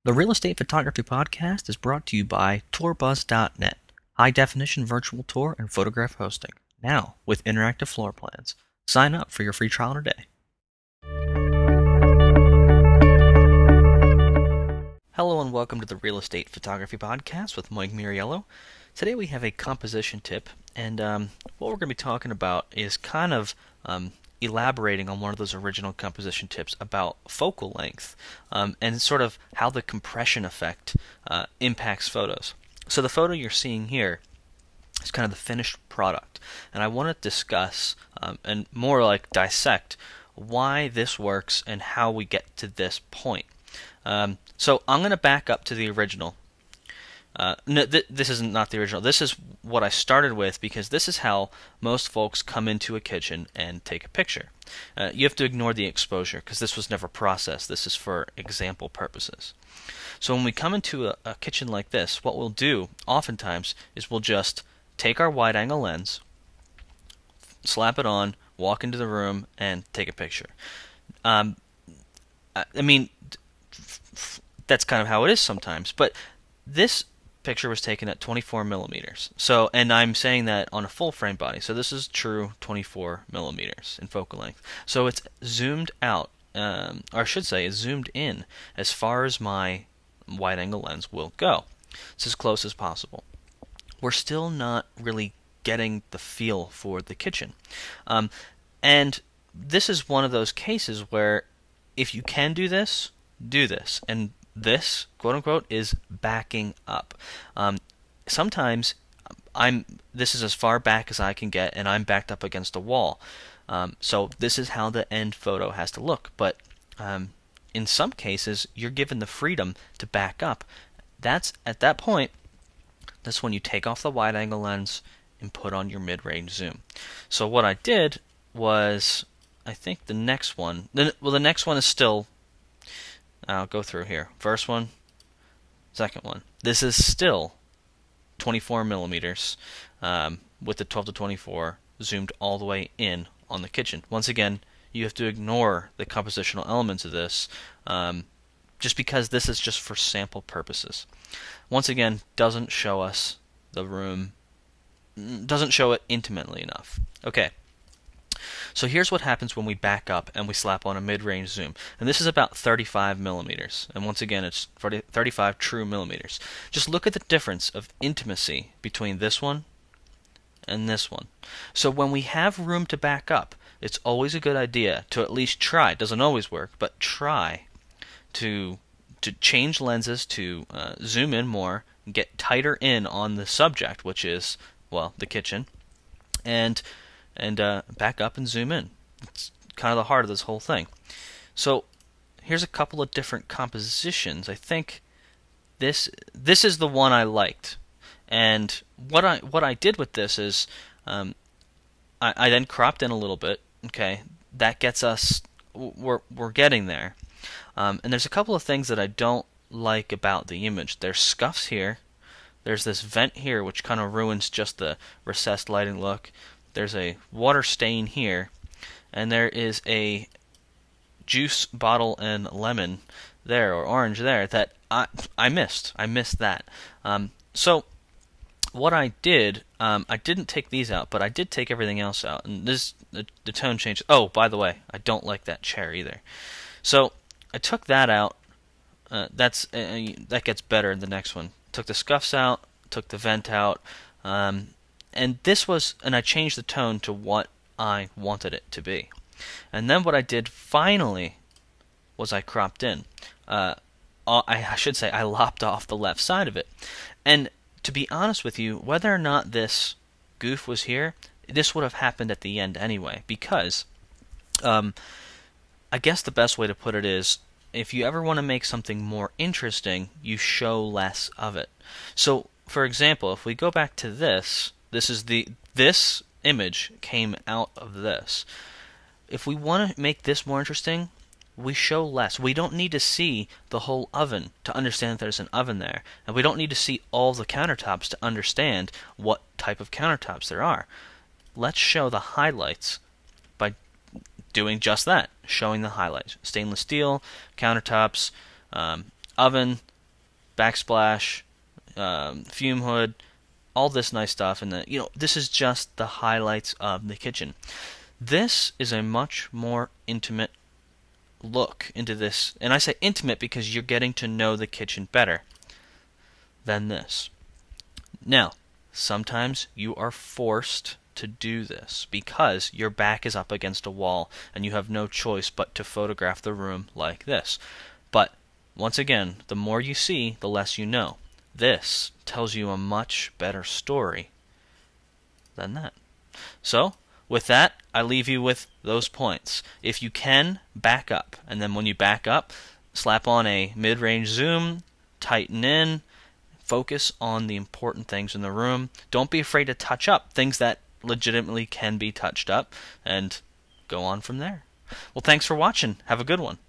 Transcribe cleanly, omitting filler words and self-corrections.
The Real Estate Photography Podcast is brought to you by TourBuzz.net, high-definition virtual tour and photograph hosting, now with interactive floor plans. Sign up for your free trial today. Hello and welcome to the Real Estate Photography Podcast with Mike Muriello. Today we have a composition tip, and what we're going to be talking about is kind of elaborating on one of those original composition tips about focal length and sort of how the compression effect impacts photos. So the photo you're seeing here is kind of the finished product, and I want to discuss and more like dissect why this works and how we get to this point. So I'm going to back up to the original. No, this is not the original. This is what I started with because this is how most folks come into a kitchen and take a picture. You have to ignore the exposure because this was never processed. This is for example purposes. So when we come into a kitchen like this, what we'll do oftentimes is we'll just take our wide-angle lens, slap it on, walk into the room, and take a picture. I mean, that's kind of how it is sometimes, but this picture was taken at 24 millimeters. So, and I'm saying that on a full frame body. So this is true 24 millimeters in focal length. So it's zoomed out, or I should say, it's zoomed in as far as my wide-angle lens will go. It's as close as possible. We're still not really getting the feel for the kitchen, and this is one of those cases where if you can do this, and this, quote unquote, is backing up. Sometimes this is as far back as I can get, and I'm backed up against a wall. So this is how the end photo has to look. But in some cases, you're given the freedom to back up. At that point, that's when you take off the wide-angle lens and put on your mid-range zoom. So what I did was, I think the next one, the next one is still. I'll go through here. First one, second one. This is still 24 millimeters with the 12 to 24 zoomed all the way in on the kitchen. Once again, you have to ignore the compositional elements of this just because this is just for sample purposes. Once again, doesn't show us the room, doesn't show it intimately enough. Okay. So here's what happens when we back up and we slap on a mid-range zoom. And this is about 35 millimeters. And once again, it's 35 true millimeters. Just look at the difference of intimacy between this one and this one. So when we have room to back up, it's always a good idea to at least try. It doesn't always work, but try to change lenses to zoom in more, get tighter in on the subject, which is, well, the kitchen, and back up and zoom in. It's kind of the heart of this whole thing. So here's a couple of different compositions. I think this is the one I liked. And what I did with this is I then cropped in a little bit. Okay, that gets us, we're getting there. And there's a couple of things that I don't like about the image. There's scuffs here. There's this vent here, which kind of ruins just the recessed lighting look. There's a water stain here, and there is a juice bottle and lemon there, or orange there, that I missed. I missed that. So what I did, I didn't take these out, but I did take everything else out, and the tone changed. Oh, by the way, I don't like that chair either. So I took that out. That gets better in the next one. Took the scuffs out, took the vent out. And I changed the tone to what I wanted it to be. And then what I did finally was I cropped in. I should say I lopped off the left side of it. And to be honest with you, whether or not this goof was here, this would have happened at the end anyway. Because I guess the best way to put it is, if you ever want to make something more interesting, you show less of it. So, for example, if we go back to this image came out of this. If we want to make this more interesting, we show less. We don't need to see the whole oven to understand that there's an oven there. And we don't need to see all the countertops to understand what type of countertops there are. Let's show the highlights by doing just that, showing the highlights. Stainless steel, countertops, oven, backsplash, fume hood, all this nice stuff, and this is just the highlights of the kitchen. This is a much more intimate look into this, and I say intimate because you're getting to know the kitchen better than this. Now, sometimes you are forced to do this because your back is up against a wall and you have no choice but to photograph the room like this. But once again, the more you see, the less you know. This tells you a much better story than that. So, with that, I leave you with those points. If you can, back up. And then when you back up, slap on a mid-range zoom, tighten in, focus on the important things in the room. Don't be afraid to touch up things that legitimately can be touched up, and go on from there. Well, thanks for watching. Have a good one.